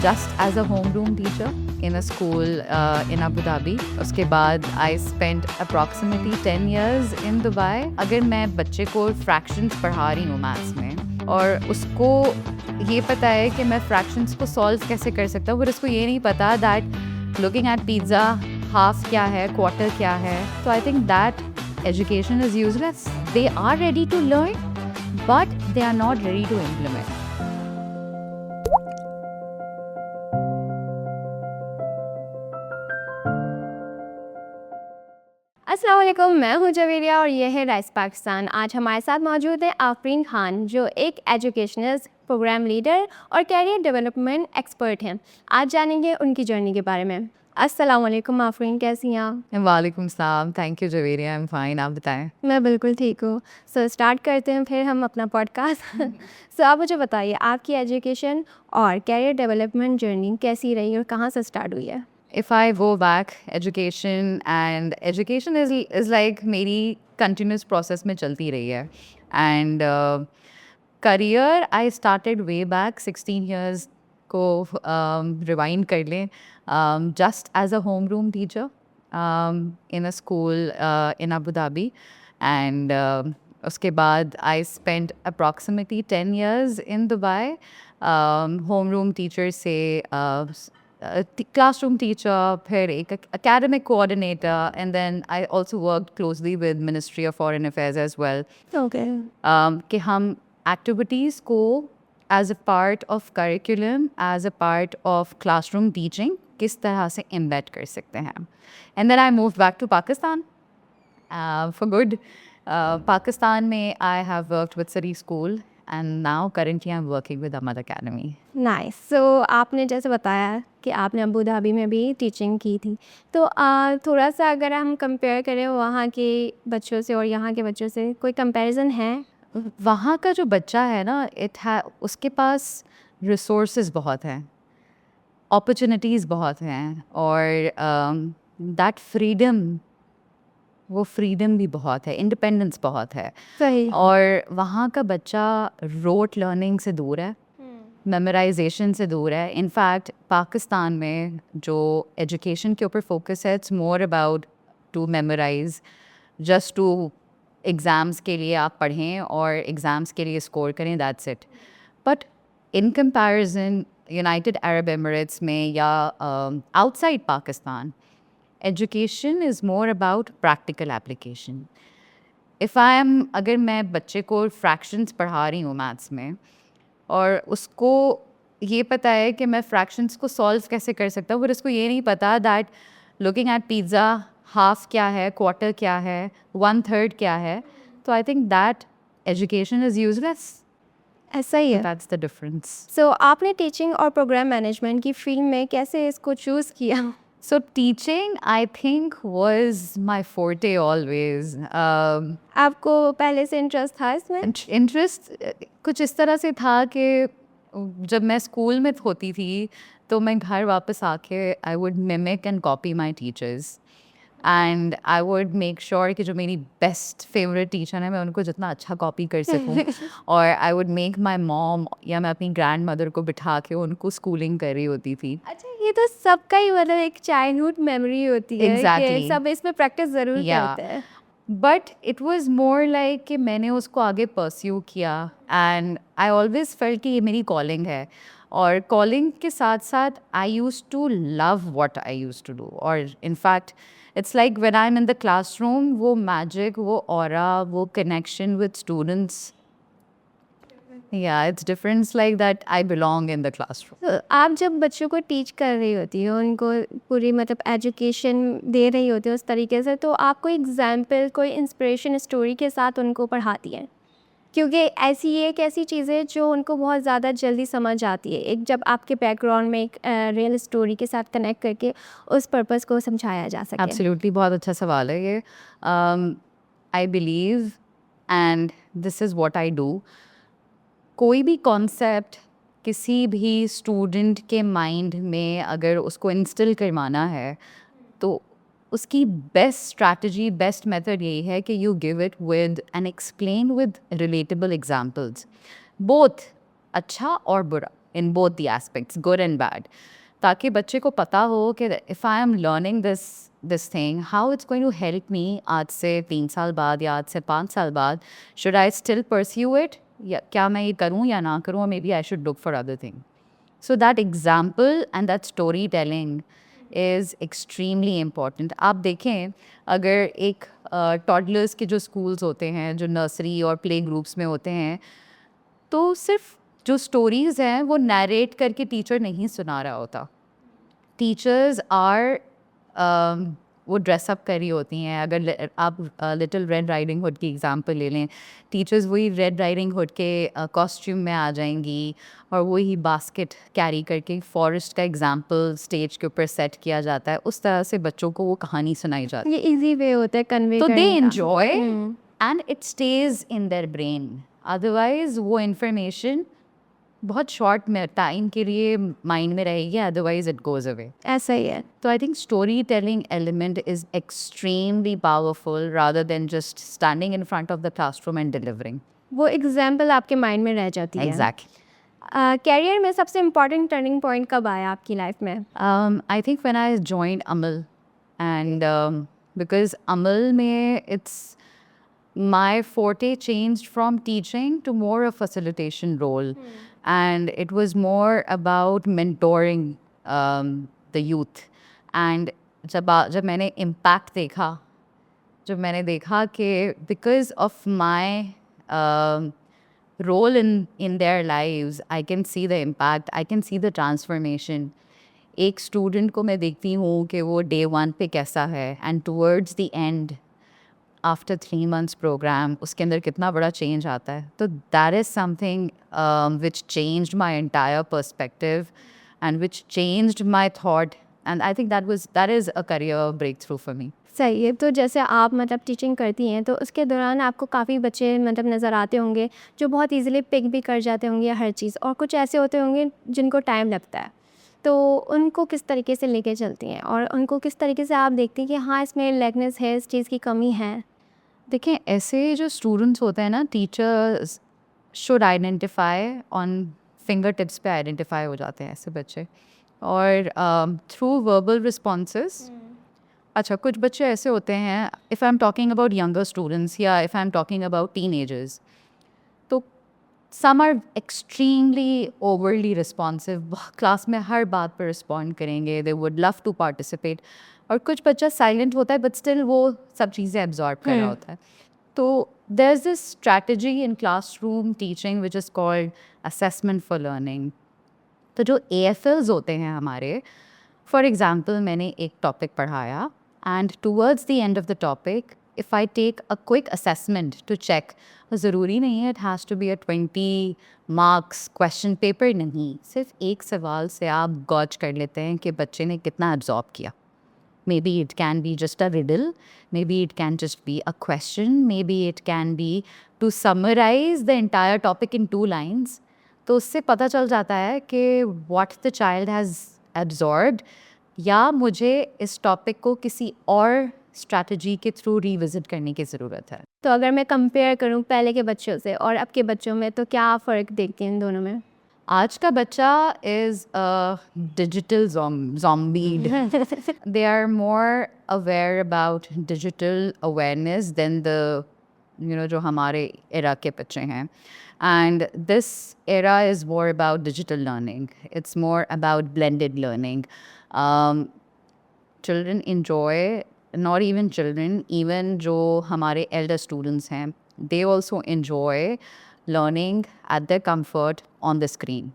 just as a homeroom teacher in a school in Abu Dhabi. उसके बाद I spent approximately 10 years in Dubai. अगर मैं बच्चे को fractions पढ़ा रही हूँ maths में और उसको ये पता है कि मैं fractions को solve कैसे कर सकता हूँ, पर उसको ये नहीं पता that looking at pizza, half क्या है, quarter क्या है. So I think that education is useless. They are ready to learn, but they are not ready to implement. अस्सलाम वालेकुम, मैं हूं जवेरिया और ये है राइस पाकिस्तान। आज हमारे साथ मौजूद है आफरीन खान, जो एक एजुकेशनलिस्ट, प्रोग्राम लीडर और कैरियर डेवलपमेंट एक्सपर्ट हैं। आज जानेंगे उनकी जर्नी के बारे में। अस्सलाम वालेकुम आफरीन, कैसी हैं आप? वालेकुम सलाम, thank you Javeria, I am fine, आप बताएं। मैं बिल्कुल ठीक हूँ। सो स्टार्ट करते हैं फिर हम अपना पॉडकास्ट। सो आप मुझे बताइए, आपकी एजुकेशन और कैरियर डेवलपमेंट जर्नी कैसी रही और कहाँ से स्टार्ट हुई है? If I go back, education is like मेरी continuous process में चलती रही है. And career I started way back 16 years को rewind कर लें, just as a homeroom teacher in a school in Abu Dhabi. And उसके बाद I spent approximately 10 years in Dubai, homeroom teacher से classroom teacher, फिर एक academic coordinator, and then I also worked closely with Ministry of Foreign Affairs as well. Okay. कि हम activities को as a part of curriculum, as a part of classroom teaching किस तरह से embed कर सकते हैं. And then I moved back to Pakistan for good. Pakistan में I have worked with City School, and now currently I'm working with Ahmad Academy. Nice. So आपने जैसे बताया कि आपने अबू धाबी में भी टीचिंग की थी, तो थोड़ा सा अगर हम कंपेयर करें वहाँ के बच्चों से और यहाँ के बच्चों से, कोई कंपैरिजन है? वहाँ का जो बच्चा है ना, उसके पास रिसोर्सेज बहुत हैं, अपॉर्चुनिटीज़ बहुत हैं, और दैट फ्रीडम, वो फ्रीडम भी बहुत है, इंडिपेंडेंस बहुत है. सही। और वहाँ का बच्चा रोट लर्निंग से दूर है, मेमोराइजेशन से दूर है. इनफैक्ट पाकिस्तान में जो एजुकेशन के ऊपर फोकस है, it's more about to memorise, just to exams के लिए आप पढ़ें और एग्ज़ाम्स के लिए स्कोर करें, that's it. But in comparison United Arab Emirates में या outside Pakistan, education is more about practical application. अगर मैं बच्चे को फ्रैक्शंस पढ़ा रही हूँ मैथ्स में और उसको ये पता है कि मैं फ्रैक्शंस को सॉल्व कैसे कर सकता हूँ, पर उसको ये नहीं पता that looking at pizza, half क्या है, क्वार्टर क्या है, 1/3 क्या है, तो आई think that education is useless. ऐसा ही है। That's the difference. सो आपने टीचिंग और प्रोग्राम मैनेजमेंट की फील्ड में कैसे इसको चूज़ किया? So teaching, I think, was my forte always. आपको पहले से इंटरेस्ट था इसमें? इंटरेस्ट कुछ इस तरह से था कि जब मैं स्कूल में होती थी तो मैं घर वापस आके I would mimic and copy my teachers, and I would make sure कि जो मेरी बेस्ट फेवरेट टीचर है मैं उनको जितना अच्छा कॉपी कर सकूं. और I would make my mom या मैं अपनी ग्रैंड मदर को बिठा के उनको स्कूलिंग कर रही होती थी. अच्छा, ये तो सबका ही मतलब एक चाइल्डहुड मेमोरी होती है Exactly. कि सब इसमें प्रैक्टिस ज़रूर Yeah. करते हैं। But it was more like कि मैंने उसको आगे परस्यू किया, एंड आई ऑलवेज फेल्ट कि ये मेरी कॉलिंग है. और कॉलिंग के साथ साथ I used to love what I used to do. और in fact it's like when I am in the classroom, वो मैजिक, वो ऑरा, वो connection with students, it's difference like that I belong in the classroom. तो आप जब बच्चों को teach कर रही होती हो, उनको पूरी मतलब एजुकेशन दे रही होती हो उस तरीके से, तो आप कोई एग्जाम्पल, कोई इंस्पिरेशन स्टोरी के साथ उनको पढ़ाती हैं? क्योंकि एक ऐसी चीज़ है जो उनको बहुत ज़्यादा जल्दी समझ आती है, एक जब आपके बैकग्राउंड में एक रियल स्टोरी के साथ कनेक्ट करके उस पर्पस को समझाया जा सके. एब्सोल्युटली, बहुत अच्छा सवाल है ये. I believe, and this is what I do, कोई भी कॉन्सेप्ट किसी भी स्टूडेंट के माइंड में अगर उसको इंस्टिल करवाना है तो उसकी बेस्ट स्ट्रैटेजी, बेस्ट मेथड यही है कि you give it with and explain with relatable examples, both अच्छा और बुरा. in both the aspects, good and bad. ताकि बच्चे को पता हो कि if I am learning this thing, how it's going to help me आज से 3 साल बाद या आज से 5 साल बाद, should I still pursue it? या क्या मैं ये करूँ या ना करूँ, or maybe I should look for other thing. So that example and that storytelling is extremely important. आप देखें अगर एक टॉडलर्स के जो स्कूल्स होते हैं, जो नर्सरी और प्ले ग्रुप्स में होते हैं, तो सिर्फ जो स्टोरीज़ हैं वो नरेट करके टीचर नहीं सुना रहा होता. टीचर्स आर वो ड्रेसअप करी होती हैं. अगर आप लिटिल रेड राइडिंग हुड की एग्जांपल ले लें, टीचर्स वही रेड राइडिंग हुड के कॉस्ट्यूम में आ जाएंगी और वही बास्केट कैरी करके फॉरेस्ट का एग्जांपल स्टेज के ऊपर सेट किया जाता है. उस तरह से बच्चों को वो कहानी सुनाई जाती है. ये इजी वे होता है कन्वे तो करने दे का. Enjoy and it stage in their brain. Otherwise वो इन्फॉर्मेशन बहुत शॉर्ट में टाइम के लिए माइंड में रहेगी, अदरवाइज इट गोज अवे. ऐसा ही है. So I think storytelling element is extremely powerful rather than just standing in front of the classroom and delivering. वो एग्जाम्पल आपके माइंड में रह जाती है. Exactly. कैरियर में सबसे इम्पोर्टेंट टर्निंग पॉइंट कब आया आपकी लाइफ में? I think when I joined Amal, and because Amal mein it's my forte changed from teaching to more a facilitation role. And it was more about mentoring the youth. And जब मैंने impact देखा, जब मैंने देखा कि because of my role in their lives, I can see the impact, I can see the transformation. एक student को मैं देखती हूँ कि वो day 1 पे कैसा है, and towards the end, after 3 months programme उसके अंदर कितना बड़ा चेंज आता है. तो that is something which changed my entire perspective and which changed my thought, and I think that is a career breakthrough for me. सही है. तो जैसे आप मतलब टीचिंग करती हैं तो उसके दौरान आपको काफ़ी बच्चे मतलब नज़र आते होंगे जो बहुत इजीली पिक भी कर जाते होंगे हर चीज़, और कुछ ऐसे होते होंगे जिनको टाइम लगता है. तो उनको किस तरीके से लेके चलती हैं और उनको किस तरीके से आप देखती हैं कि हाँ इसमें लेगनेस है, इस चीज़ की कमी है? देखें, ऐसे जो स्टूडेंट्स होते हैं ना, teachers should identify on finger tips पे आइडेंटिफाई हो जाते हैं ऐसे बच्चे. और थ्रू वर्बल रिस्पॉन्सेस. अच्छा, कुछ बच्चे ऐसे होते हैं, if I am talking about younger students या if I am talking about teenagers, तो some are extremely overly responsive, class में हर बात पर रिस्पॉन्ड करेंगे, they would love to participate. और कुछ बच्चा साइलेंट होता है बट स्टिल वो सब चीज़ें एब्जॉर्ब कर रहा होता है. तो there is this strategy in classroom teaching which is called assessment for learning. तो जो AFLs होते हैं हमारे, फॉर एग्जांपल मैंने एक टॉपिक पढ़ाया and towards the end of the topic if I take a quick assessment to check, ज़रूरी नहीं है it has to be a 20 marks question paper, नहीं, सिर्फ एक सवाल से आप गॉज कर लेते हैं कि बच्चे ने कितना एब्जॉर्ब किया. Maybe it can be just a riddle, maybe it can just be a question, maybe it can be to summarize the entire topic in 2 lines. तो उससे पता चल जाता है कि what the child has absorbed, या मुझे इस टॉपिक को किसी और स्ट्रैटेजी के थ्रू रिविजिट करने की ज़रूरत है. तो अगर मैं कंपेयर करूं पहले के बच्चों से और अब के बच्चों में, तो क्या फ़र्क देखती हैं इन दोनों में? आज का बच्चा is digital zombie. They are more aware about digital awareness than the, जो हमारे era के बच्चे हैं. And this era is more about digital learning. It's more about blended learning. Children enjoy, not even children, even जो हमारे elder students हैं, they also enjoy learning at their comfort on the screen.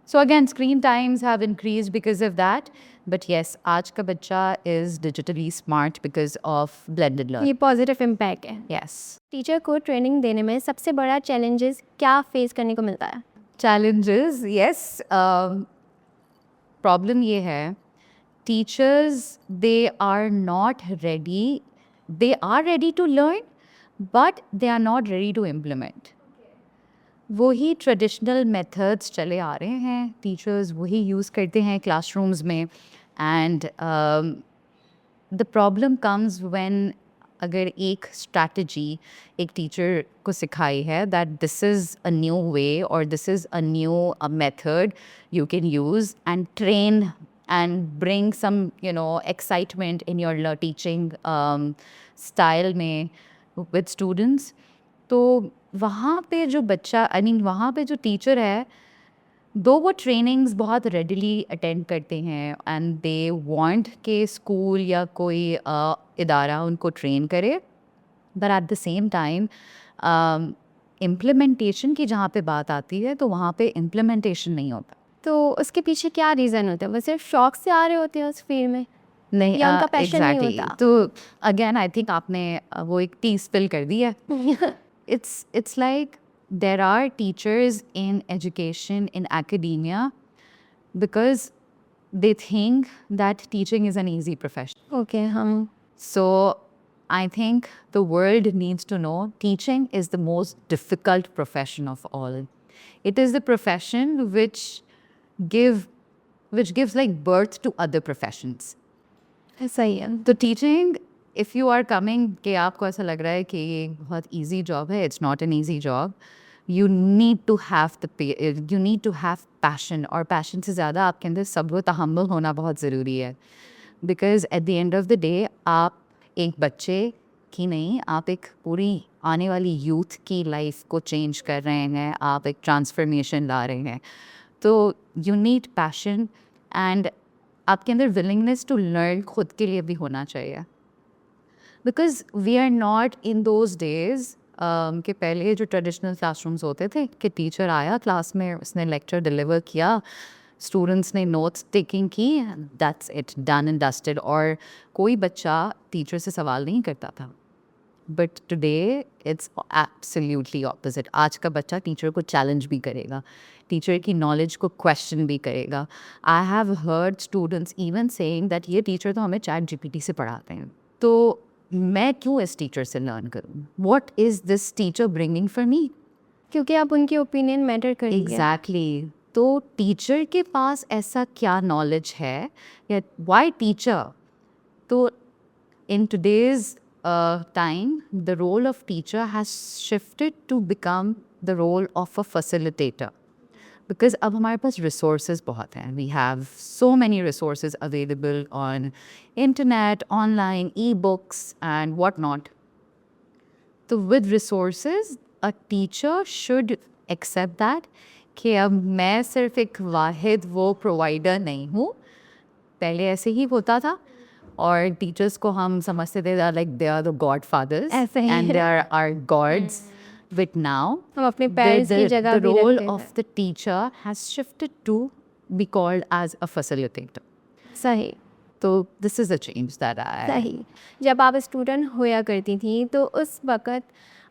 So again, screen times have increased because of that. But yes, आज का बच्चा is digitally smart because of blended learning. ये positive impact है. Yes. Teacher को training देने में सबसे बड़ा चैलेंजेस क्या फेस करने को मिलता है? Challenges, yes. Problem ये है, teachers, they are not ready. They are ready to learn, but they are not ready to implement. वही ट्रेडिशनल मेथड्स चले आ रहे हैं, टीचर्स वही यूज़ करते हैं क्लासरूम्स में. And the problem comes when अगर एक स्ट्रैटेजी एक टीचर को सिखाई है that this is a new way और this is a new method you can use and train and bring some excitement in your teaching style में with students. तो वहाँ पे जो बच्चा वहाँ पे जो टीचर है दो वो ट्रेनिंग्स बहुत रेडिली अटेंड करते हैं एंड दे वांट के स्कूल या कोई इदारा उनको ट्रेन करे, but at the same time implementation की जहाँ पे बात आती है तो वहाँ पे इम्प्लीमेंटेशन नहीं होता. तो उसके पीछे क्या रीज़न होता है? वो सिर्फ शौक से आ रहे होते हैं उस फील्ड में नहीं, या उनका पैशन नहीं exactly. होता? तो अगेन आई थिंक आपने वो एक टी स्पिल कर दी है. it's like there are teachers in education in academia because they think that teaching is an easy profession. Okay, हम So I think the world needs to know teaching is the most difficult profession of all. It is the profession which gives like birth to other professions. सही है. तो teaching if you are coming कि आपको ऐसा लग रहा है कि ये बहुत ईजी जॉब है, it's not an easy job. You need to have passion, और पैशन से ज़्यादा आपके अंदर सब्र तहम्मुल होना बहुत ज़रूरी है. Because at the end of the day आप एक बच्चे की नहीं, आप एक पूरी आने वाली यूथ की लाइफ को चेंज कर रहे हैं, आप एक ट्रांसफॉर्मेशन ला रहे हैं. तो यू नीड पैशन एंड आपके अंदर विलिंगनेस टू लर्न खुद के लिए भी होना चाहिए. Because we are not in those days कि पहले जो ट्रेडिशनल क्लासरूम्स होते थे कि टीचर आया क्लास में, उसने लेक्चर डिलीवर किया, स्टूडेंट्स ने नोट्स टेकिंग की, that's it, done and dusted, और कोई बच्चा टीचर से सवाल नहीं करता था. But today it's absolutely opposite. आज का बच्चा टीचर को चैलेंज भी करेगा, टीचर की नॉलेज को क्वेश्चन भी करेगा. I have heard students even saying that ये टीचर तो हमें चैट जीपीटी से पढ़ाते हैं, तो मैं क्यों इस टीचर से लर्न करूँ? What is this teacher bringing for me? क्योंकि आप उनकी ओपिनियन मैटर करती है. एग्जैक्टली. तो टीचर के पास ऐसा क्या नॉलेज है या वाई टीचर? तो in today's time, the role of teacher has shifted to become the role of a facilitator. Because अब हमारे पास resources बहुत हैं. We have so many resources available on internet, online, e-books and whatnot. तो with resources, a teacher should accept that कि अब मैं सिर्फ एक वाहिद वो प्रोवाइडर नहीं हूँ. पहले ऐसे ही होता था और टीचर्स को हम समझते थे like they are the godfathers ऐसे ही and they are gods. But now हम अपने पेरेंट्स की जगह the भी role रखते of the teacher has shifted to be called as a facilitator. हैं. सही. So this is a change that I सही. जब आप स्टूडेंट होया करती थी तो उस वक़्त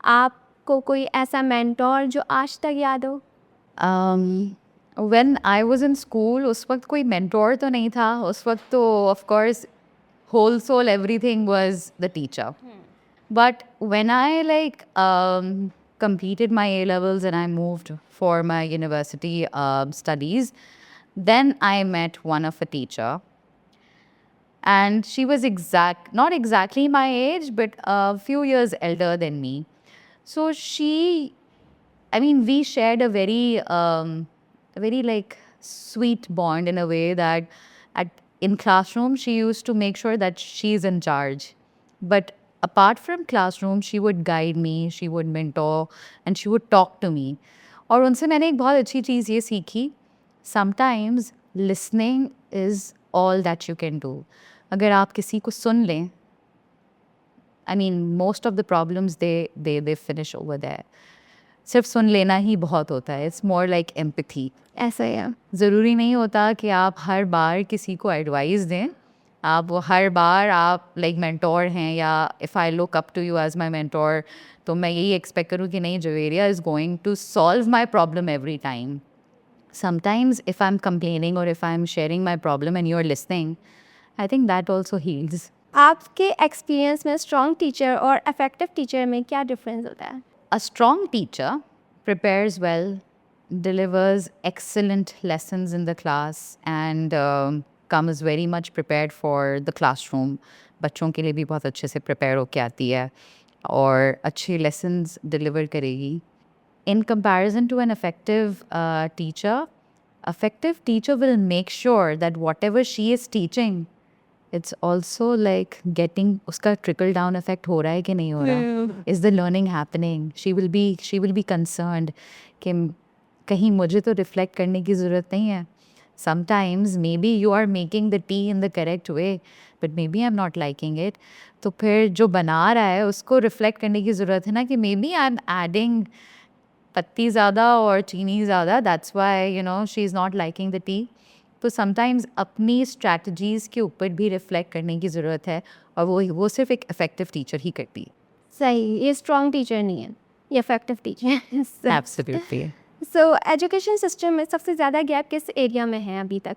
आपको कोई ऐसा मेंटोर जो आज तक याद हो? when I was in school उस वक्त कोई mentor तो नहीं था. उस वक्त तो of course whole soul everything was the teacher. But when I completed my A levels and I moved for my university studies, then I met one of a teacher, and she was not exactly my age, but a few years elder than me. So we shared a very sweet bond in a way that in classroom she used to make sure that she's in charge, but apart from classroom she would guide me, she would mentor and she would talk to me. और उनसे मैंने एक बहुत अच्छी चीज़ ये सीखी, sometimes listening is all that you can do. अगर आप किसी को सुन लें, most of the problems they finish over there. सिर्फ सुन लेना ही बहुत होता है. It's more like empathy. ऐसा ही है. ज़रूरी नहीं होता कि आप हर बार किसी को एडवाइस दें. आप हर बार आप मेंटोर हैं या if I look up to you as my mentor, तो मैं यही एक्सपेक्ट करूँ कि नहीं, Javeria is going to solve my problem every time. Sometimes if I am complaining और if I am sharing my problem and you are listening, I think that also heals. आपके experience में strong teacher और effective teacher में क्या difference होता है? A strong teacher prepares well, delivers excellent lessons in the class, and comes very much prepared for the classroom बच्चों के लिए भी बहुत अच्छे से प्रिपेयर होके आती है और अच्छे लेसन्स डिलीवर करेगी. In comparison to an effective teacher will make sure that whatever she is teaching, it's also like getting uska trickle down effect हो रहा है कि नहीं हो रहा. Is the learning happening? She will be concerned कि कहीं मुझे तो reflect करने की ज़रूरत नहीं है. Sometimes maybe you are making the tea in the correct way, but maybe I'm not liking it. तो फिर जो बना रहा है उसको reflect करने की ज़रूरत है ना कि maybe I'm adding पत्ती ज़्यादा और चीनी ज़्यादा, that's why you know she's not liking the tea. तो समटाइम्स अपनी स्ट्रैटेजीज़ के ऊपर भी रिफ्लेक्ट करने की ज़रूरत है और वो सिर्फ एक इफ़ेक्टिव टीचर ही करती है. सही, ये स्ट्रॉन्ग टीचर नहीं है, ये इफेक्टिव टीचर है. एब्सोल्युटली. सो एजुकेशन सिस्टम में सबसे ज़्यादा गैप किस एरिया में है अभी तक?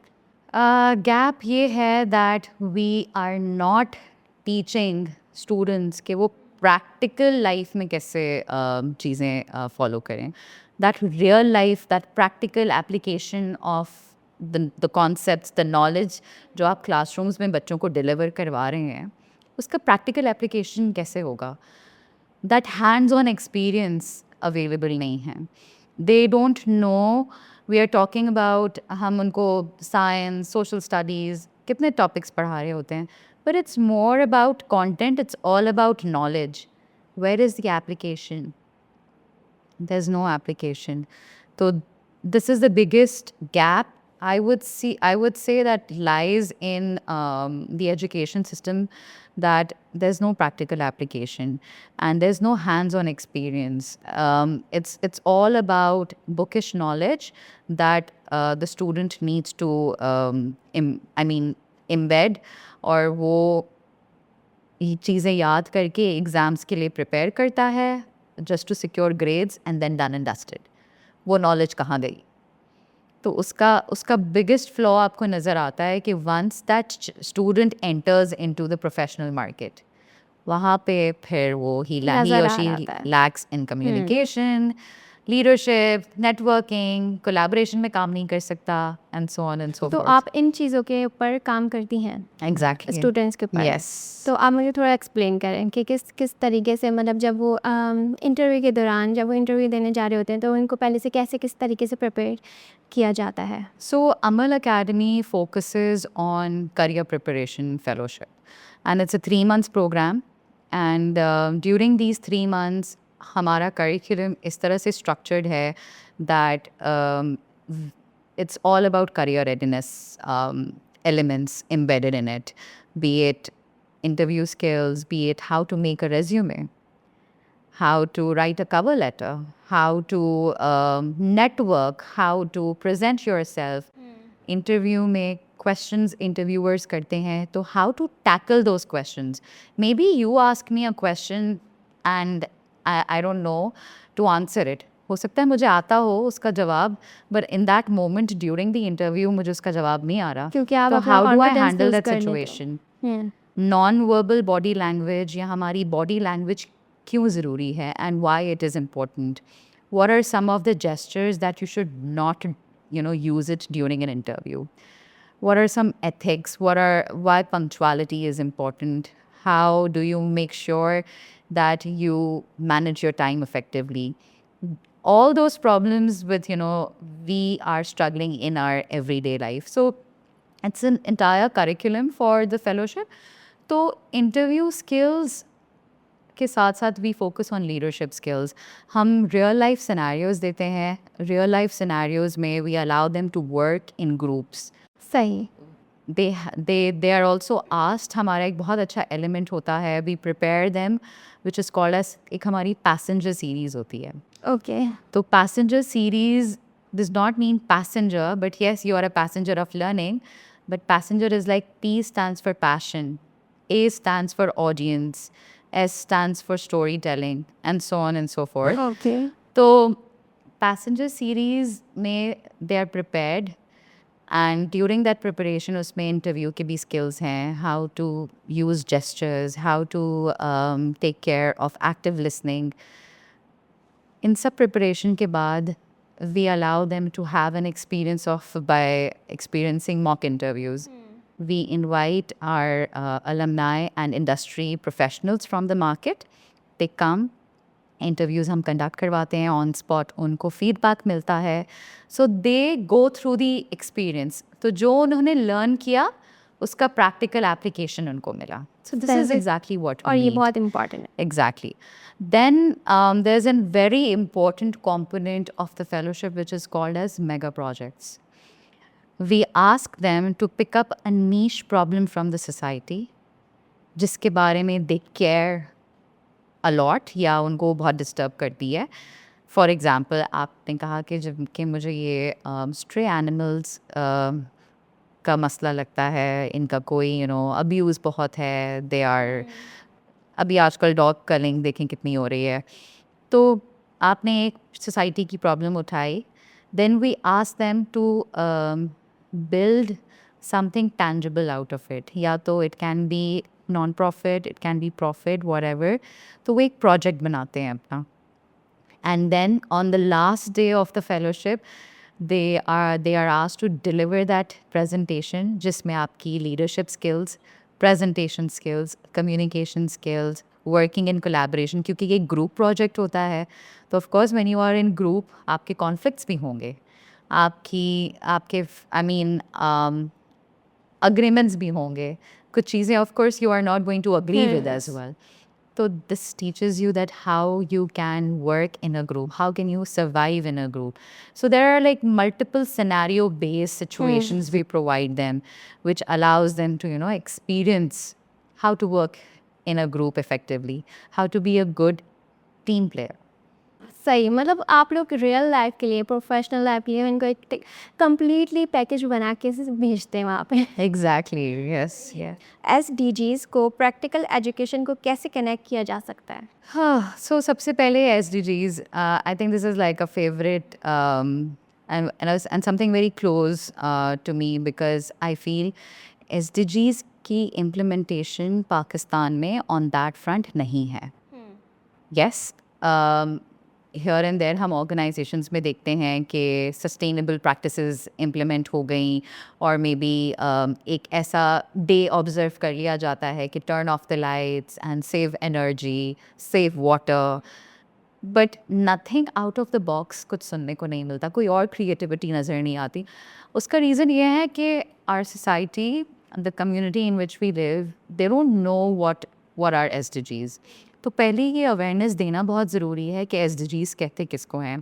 गैप ये है that we are not teaching students कि वो प्रैक्टिकल लाइफ में कैसे चीज़ें फॉलो करें. That real life, that practical application of the concepts, the knowledge जो आप क्लासरूम्स में बच्चों को डिलीवर करवा रहे हैं, उसका प्रैक्टिकल एप्लीकेशन कैसे होगा. That hands on experience available नहीं है. They don't know. We are talking about, हम उनको साइंस, सोशल स्टडीज़, कितने टॉपिक्स पढ़ा रहे होते हैं, but it's more about content, it's all about knowledge. Where is the application? There's no application. So this is the biggest gap I would say that lies in the education system, that there's no practical application and there's no hands-on experience. It's all about bookish knowledge that the student needs to embed, और वो ये चीज़ें याद करके exams के लिए prepare करता है just to secure grades and then done and dusted. वो knowledge कहाँ गई? तो उसका biggest flaw आपको नज़र आता है कि once that student enters into the professional market, वहाँ पे फिर वो he or she lacks in communication, leadership, networking, collaboration में काम नहीं कर सकता, and so on and so तो forth. आप इन चीज़ों के ऊपर काम करती हैं Exactly. स्टूडेंट्स के ऊपर. Yes. तो आप मुझे थोड़ा एक्सप्लेन करें कि किस तरीके से, मतलब जब वो इंटरव्यू के दौरान जब वो इंटरव्यू देने जा रहे होते हैं तो उनको पहले से किस तरीके से प्रिपेयर किया जाता है? So Amal Academy focuses on career preparation fellowship, and it's a 3 months program, and during these 3 months हमारा curriculum इस तरह से structured है that it's all about career readiness elements embedded in it, be it interview skills, be it how to make a resume, how to write a cover letter, how to network, how to present yourself. Interview में questions interviewers करते हैं, तो how to tackle those questions. Maybe you ask me a question and I don't know to answer it. हो सकता है मुझे आता हो उसका जवाब, but in that moment during the interview मुझे उसका जवाब नहीं आ रहा. क्योंकि आप तो अपना how do I confidence handle lose that कर लेते हो. situation? Non-verbal body language या हमारी body language क्यों ज़रूरी है and why it is important? What are some of the gestures that you should not, use it during an interview? What are some ethics? Why punctuality is important? How do you make sure that you manage your time effectively? All those problems with, we are struggling in our everyday life. So it's an entire curriculum for the fellowship. तो interview skills के साथ साथ we focus on leadership skills. हम real life scenarios देते हैं. Real life scenarios में we allow them to work in groups. सही. They are also asked. हमारा एक बहुत अच्छा element होता है. We prepare them, which is called as, एक हमारी passenger series होती है. Okay. तो passenger series does not mean passenger, but yes, you are a passenger of learning. But passenger is like P stands for passion, A stands for audience, S stands for storytelling, and so on and so forth. Okay. So passenger series में they are prepared, and during that preparation उसमें interview के भी skills हैं, how to use gestures, how to take care of active listening. In सब preparation के बाद we allow them to have an experience by experiencing mock interviews. we invite our alumni and industry professionals from the market. They come, interviews हम conduct करवाते हैं on spot, उनको feedback मिलता है, सो दे go through the experience, तो जो उन्होंने learn किया उसका प्रैक्टिकल एप्लीकेशन उनको मिला. So this is exactly what और ये बहुत इम्पॉर्टेंट है. Exactly. Then there's a very important component of the fellowship which is called as mega projects. We ask them to pick up a niche problem from the society जिसके बारे में they care a lot या उनको बहुत disturb करती है. For example, आपने कहा कि जब कि मुझे ये स्ट्रे एनिमल्स का मसला लगता है, इनका कोई अब्यूज़ बहुत है, दे आर अभी आजकल डॉग कलिंग देखें कितनी हो रही है. तो आपने एक सोसाइटी की प्रॉब्लम उठाई, then we ask them to build something tangible out of it, या तो it can be non profit, it can be profit, whatever. तो वो एक प्रोजेक्ट बनाते हैं अपना, and then on the last day of the fellowship they are asked to deliver that presentation जिसमें आपकी leadership skills, presentation skills, communication skills, working in collaboration, क्योंकि ये group project होता है, तो of course when you are in group आपके conflicts भी होंगे, आपके I mean agreements भी होंगे, कुछ चीज़ें of course you are not going to agree with as well. So this teaches you that how you can work in a group, how can you survive in a group. So there are like multiple scenario based situations we provide them, which allows them to experience how to work in a group effectively, how to be a good team player. सही, मतलब आप लोग real life के लिए, professional life के लिए इनको एक कम्प्लीटली पैकेज बना के भेजते हैं वहाँ पे. Exactly, yes, yeah. SDGs को प्रैक्टिकल एजुकेशन को कैसे कनेक्ट किया जा सकता है? हाँ, so सबसे पहले SDGs, I think this is like a favorite and something very close to me, because I feel SDGs की implementation पाकिस्तान में on that front नहीं है. Yes, हियर एंड देयर हम ऑर्गेनाइजेशंस में देखते हैं कि सस्टेनेबल प्रैक्टिसेस इम्प्लीमेंट हो गई, और मे बी एक ऐसा डे ऑब्जर्व कर लिया जाता है कि turn off the lights and save energy, save water, but nothing out of the box कुछ सुनने को नहीं मिलता, कोई और क्रिएटिविटी नज़र नहीं आती. उसका रीज़न ये है कि our society, the community in which we live, they don't know what are SDGs. तो पहले ये अवेयरनेस देना बहुत ज़रूरी है कि SDGs कहते किसको हैं.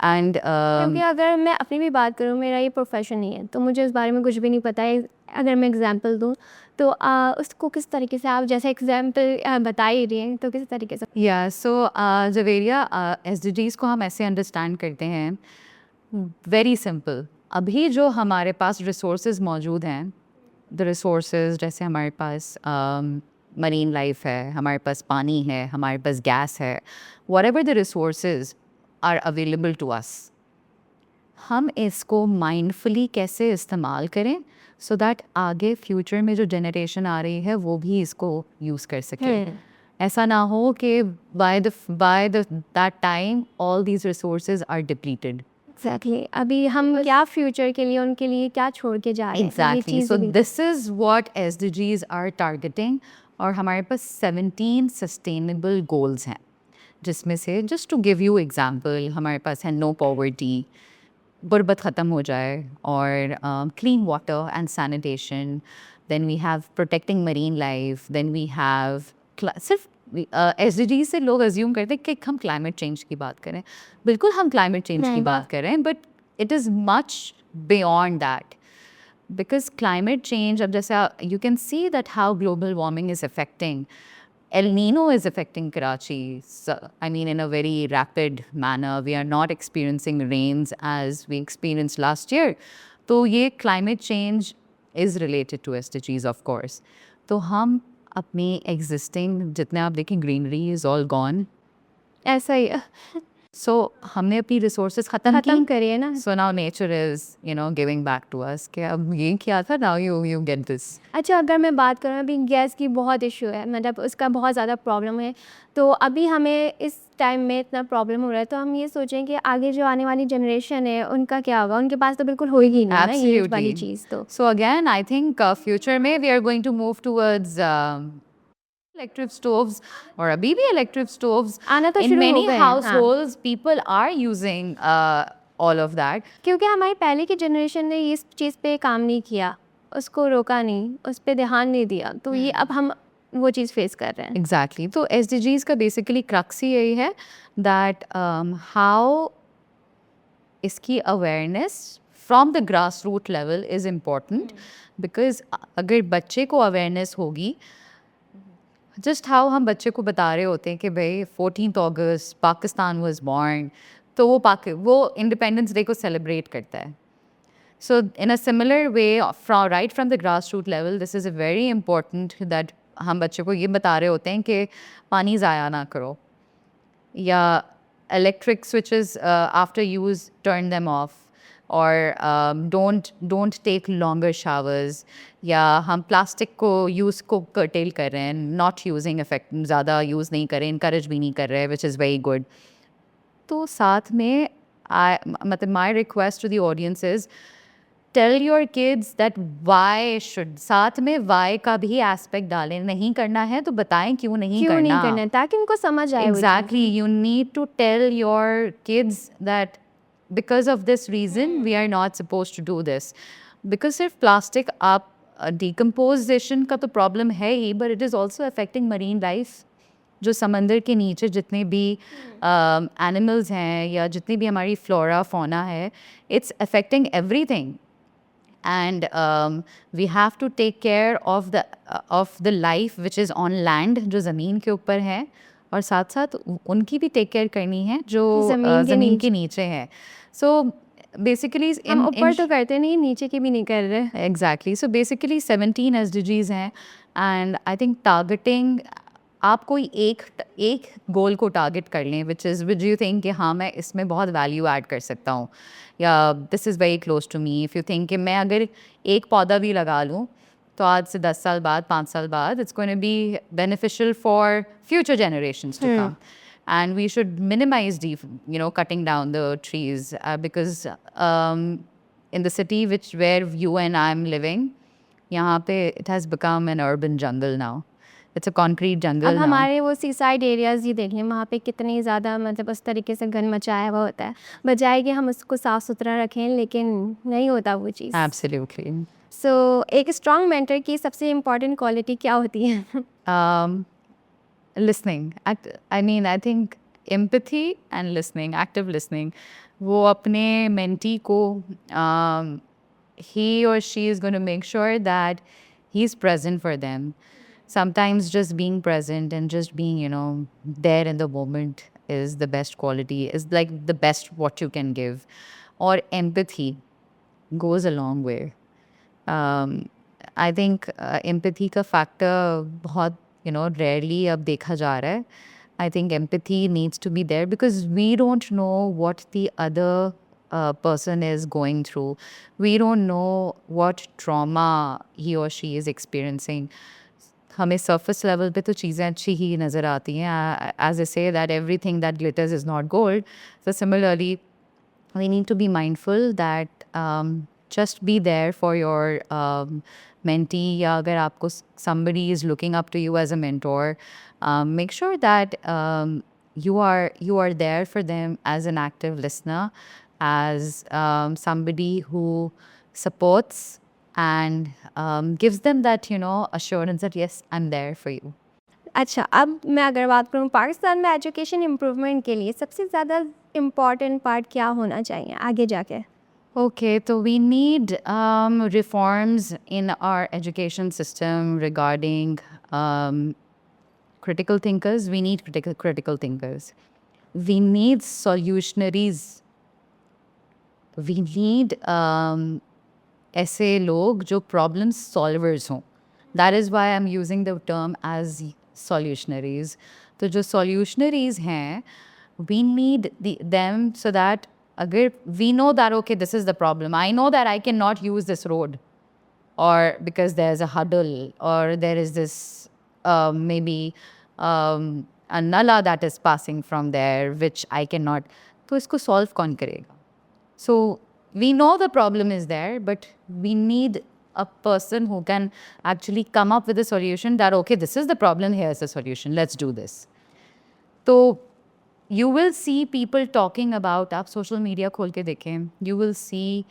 एंड क्योंकि अगर मैं अपनी भी बात करूँ, मेरा ये प्रोफेशन नहीं है, तो मुझे इस बारे में कुछ भी नहीं पता है. अगर मैं एग्जांपल दूँ तो उसको किस तरीके से, आप जैसे एग्जांपल बता ही रही हैं, तो किस तरीके से? या सो जवेरिया, SDGs को हम ऐसे अंडरस्टैंड करते हैं, वेरी सिंपल. अभी जो हमारे पास रिसोर्सेज मौजूद हैं, द रिसोर्सेज जैसे हमारे पास मरीन लाइफ है, हमारे पास पानी है, हमारे पास गैस है, whatever the resources are available to us, हम इसको माइंडफुली कैसे इस्तेमाल करें सो दैट आगे फ्यूचर में जो जनरेशन आ रही है वो भी इसको यूज़ कर सके. ऐसा ना हो कि by the that time all these resources are depleted. Exactly. अभी हम क्या फ्यूचर के लिए उनके लिए क्या छोड़ के जा रहे हैं? Exactly. So this is what SDGs are targeting. और हमारे पास 17 सस्टेनेबल गोल्स हैं, जिसमें से just to give you example, हमारे पास है नो पॉवर्टी, गुर्बत ख़त्म हो जाए, और clean water and sanitation. Then we have protecting marine life. Then we have सिर्फ SDGs से लोग अज्यूम करते हैं कि हम क्लाइमेट चेंज की बात करें. बिल्कुल हम क्लाइमेट चेंज की बात कर रहे हैं, but it is much beyond that. Because climate change, अब जैसे you can see that how global warming is affecting. El Nino is affecting Karachi, so, I mean, in a very rapid manner. We are not experiencing rains as we experienced last year. तो ये climate change is related to SDGs, of course. तो हम अपनी existing, जितने आप देखें greenery is all gone. ऐसा ही है. So हमने अपनी resources ख़त्म की. करिए ना. So now nature is, giving back to us. कि अब ये किया था, now you get this. अच्छा, अगर मैं बात करूँ, अभी गैस की बहुत इशू है, मतलब उसका बहुत ज़्यादा प्रॉब्लम है, तो अभी हमें इस टाइम में इतना प्रॉब्लम हो रहा है, तो हम ये सोचें कि आगे जो आने वाली जनरेशन है उनका क्या होगा. उनके पास तो बिल्कुल होएगी नहीं ना ये वाली चीज़. तो So again, I think future में we are going to move towards electric stoves, और अभी भी electric stoves. आना तो In शुरू हो many गए हैं. households, people are using all of that. क्योंकि हमारी पहले की जनरेशन ने इस चीज़ पे काम नहीं किया, उसको रोका नहीं, उस पे ध्यान नहीं दिया, तो ये अब हम वो चीज़ फेस कर रहे हैं. Exactly. तो SDGs का basically crux ही यही है that how इसकी awareness from the grassroots level is important, because अगर बच्चे को awareness होगी, just how हम बच्चे को बता रहे होते हैं कि भाई 14th August Pakistan was born, तो वो इंडिपेंडेंस डे को सेलिब्रेट करता है. So in a similar way, right from the grassroots level, this is a very important that हम बच्चे को ये बता रहे होते हैं कि पानी ज़ाया ना करो, या electric switches after use, turn them off, or don't take longer showers, या हम प्लास्टिक को यूज़ को curtail कर रहे हैं, not using effect, ज़्यादा यूज़ नहीं कर रहे, encourage भी नहीं कर रहे, which is very good. तो साथ में मतलब my request to the audience is tell your kids that why should, साथ में why का भी aspect डालें. नहीं करना है तो बताएं क्यों नहीं करना, ताकि उनको समझ आए. Exactly. You need to tell your kids that because of this reason we are not supposed to do this. Because सिर्फ प्लास्टिक आप decomposition का तो प्रॉब्लम है ही, but it is also affecting marine life. जो समंदर के नीचे जितने भी एनिमल्स हैं या जितनी भी हमारी फ्लोरा फौना है, it's affecting everything. And we have to take care of the life which is on land, जो ज़मीन के ऊपर है, और साथ साथ उनकी भी टेक केयर करनी है जो ज़मीन के नीचे है. So basically हम ऊपर तो करते नहीं, नीचे की भी नहीं कर रहे. Exactly. So basically 17 SDGs हैं, and I think targeting, आप कोई एक गोल को टारगेट कर लें विच यू थिंक कि हाँ मैं इसमें बहुत वैल्यू ऐड कर सकता हूँ, या this is very close to me. If you think कि मैं अगर एक पौधा भी लगा लूँ तो आज से 10 साल बाद, 5 साल बाद, it's going to be beneficial for future generations to come. And we should minimize cutting down the trees, because in the city where you and I am living, यहाँ पे it has become an urban jungle now. It's a concrete jungle अब now. हमारे वो सी side areas ही देख लें, वहाँ पे कितनी ज़्यादा मतलब उस तरीके से गन मचाया हुआ होता है. बजाय कि हम उसको साफ़ सुथरा रखें, लेकिन नहीं होता वो चीज़. Absolutely. So एक स्ट्रॉन्ग मेंटर की सबसे इम्पॉर्टेंट क्वालिटी क्या होती है? Listening. I think empathy and listening, active listening. वो अपने mentee को he or she is going to make sure that he's present for them. Sometimes just being present and just being, there in the moment is the best quality, is like the best what you can give. Or empathy goes a long way. I think empathy का factor बहुत, rarely अब देखा जा रहा है. I think empathy needs to be there because we don't know what the other person is going through. We don't know what trauma he or she is experiencing. हमें surface level पे तो चीज़ें अच्छी ही नज़र आती हैं. As I say that everything that glitters is not gold. So similarly, we need to be mindful that just be there for your mentee, या अगर आपको somebody is looking up to you as a mentor, make sure that you are there for them as an active listener, as somebody who supports and gives them that assurance that yes, I'm there for you. अच्छा, अब मैं अगर बात करूँ पाकिस्तान में education improvement के लिए सबसे ज़्यादा इम्पॉर्टेंट पार्ट क्या होना चाहिए आगे जाके? Okay, so we need reforms in our education system regarding critical thinkers. We need critical thinkers. We need solutionaries. We need ऐसे लोग जो problem solvers हों. That is why I'm using the term as solutionaries. तो जो solutionaries हैं, we need them so that agar we know that okay, this is the problem, I know that I cannot use this road, or because there's a huddle, or there is this maybe a nala that is passing from there which I cannot, तो इसको solve कौन करेगा? So we know the problem is there, but we need a person who can actually come up with a solution that okay, this is the problem, here's the solution, let's do this. So you will see people talking about, आप social media खोल के देखें, you will see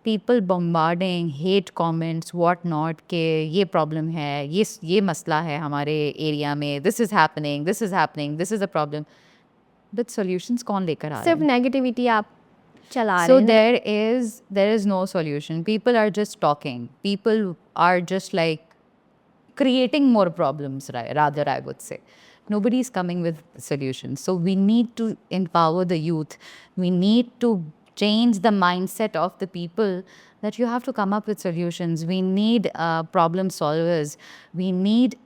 people bombarding hate comments, what not, के ये problem है, ये मसला है हमारे area में, this is happening, this is happening, this is a problem. But solutions कौन लेकर आ रहे सिर्फ हैं? नेगेटिविटी आप चला रहे So हैं. there is no solution. People are just talking. People are just like creating more problems, rather, I would say. Nobody is coming with solutions. So we need to empower the youth. We need to change the mindset of the people that you have to come up with solutions. We need problem solvers. We need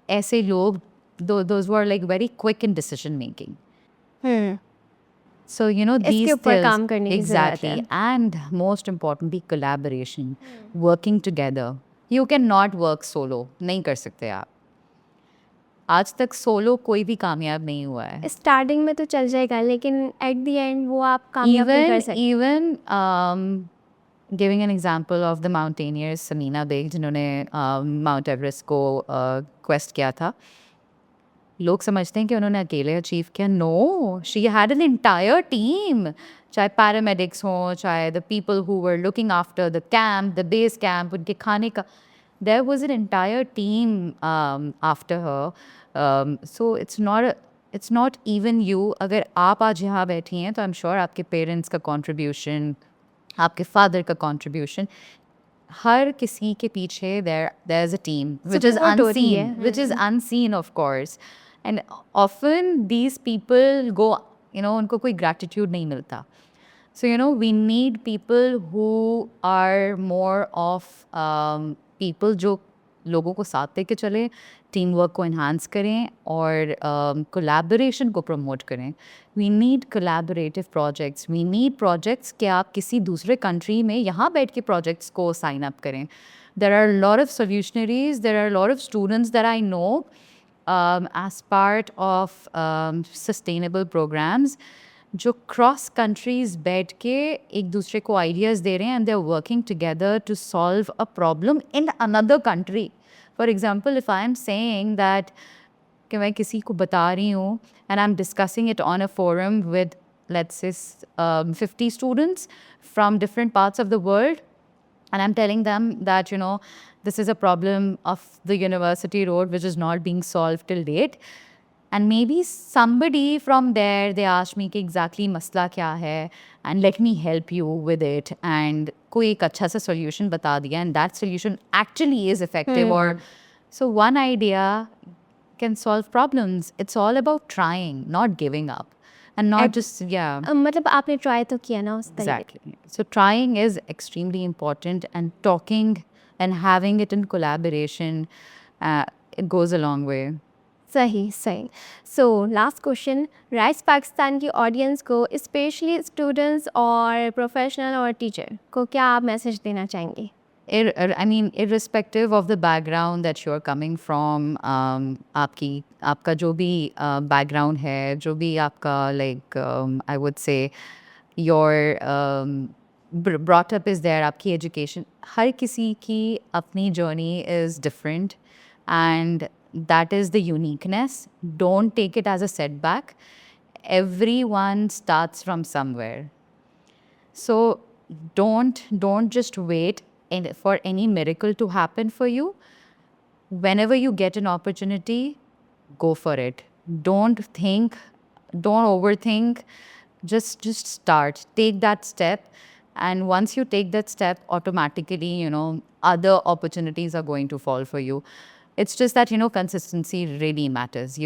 ऐसे लोग, those who are like very quick in decision making. So, you know, इसके these ऊपर skills, काम करने की ज़रूरत exactly, है. and most importantly, collaboration, working together. You cannot work solo, नहीं कर सकते आप. आज तक सोलो कोई भी कामयाब नहीं हुआ है. स्टार्टिंग में तो चल जाएगा, लेकिन एट द एंड वो आप कामयाब नहीं कर सकते. Even giving an example of the mountaineers, Samina Beg, जिन्होंने माउंट एवरेस्ट को क्वेस्ट किया था, लोग समझते हैं कि उन्होंने अकेले अचीव किया. No, she had an entire team, चाहे पैरामेडिक्स हों, चाहे the people who were looking after the camp, the base camp, उनके खाने का, there was an entire team after her. So it's not even you. अगर आप आज यहाँ बैठी हैं तो आई एम श्योर आपके पेरेंट्स का कॉन्ट्रीब्यूशन, आपके फादर का कॉन्ट्रीब्यूशन, हर किसी के पीछे there is a team which is Support होती है. unseen, which is unseen, of course. And often these people go, you know, उनको कोई gratitude नहीं मिलता. So, you know, we need people who are more of people जो लोगों को साथ लेके चले, टीम वर्क को enhance करें और collaboration को promote करें. We need collaborative projects. We need projects कि आप किसी दूसरे country में यहाँ बैठ के projects को sign up करें. There are a lot of solutionaries, there are a lot of students that I know as part of sustainable programs जो क्रॉस कंट्रीज बैठ के एक दूसरे को आइडियाज़ दे रहे हैं, and they are working together to solve a problem in another country. For example, if I am saying that कि मैं किसी को बता रही हूँ and I am discussing it on a forum with let's say 50 students from different parts of the world, and I'm telling them that, you know, this is a problem of the university road which is not being solved till date. And maybe somebody from there, they asked me कि exactly मसला क्या है, and let me help you with it, and कोई एक अच्छा सा solution बता दिया, and that solution actually is effective. Or so one idea can solve problems. It's all about trying, not giving up, and not just मतलब आपने try तो किया ना उस तरीके. exactly. So trying is extremely important, and talking and having it in collaboration, it goes a long way. सही. So last question, rights Pakistan की audience को, स्पेशली स्टूडेंट्स और प्रोफेशनल और टीचर को, क्या आप मैसेज देना चाहेंगे? I mean, irrespective of the background that you're coming from, आपका जो भी background है, जो भी आपका like I would say your brought up is there, आपकी education, हर किसी की अपनी journey is different, and that is the uniqueness. Don't take it as a setback. Everyone starts from somewhere. So don't just wait for any miracle to happen for you. Whenever you get an opportunity, go for it. Don't overthink. Just start. Take that step. And once you take that step, automatically, you know, other opportunities are going to fall for you. It's just that, you know, consistency really matters.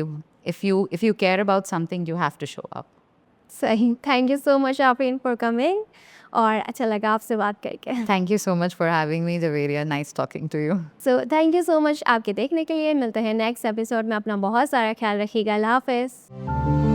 If you care about something, you have to show up. सही. Thank you so much Afreen for coming, और अच्छा लगा आपसे बात करके. Thank you so much for having me, Javeria. Nice talking to you. So thank you so much आपके देखने के लिए. मिलते हैं नेक्स्ट एपिसोड में. अपना बहुत सारा ख्याल रखिएगा. अल्लाह हाफिज़.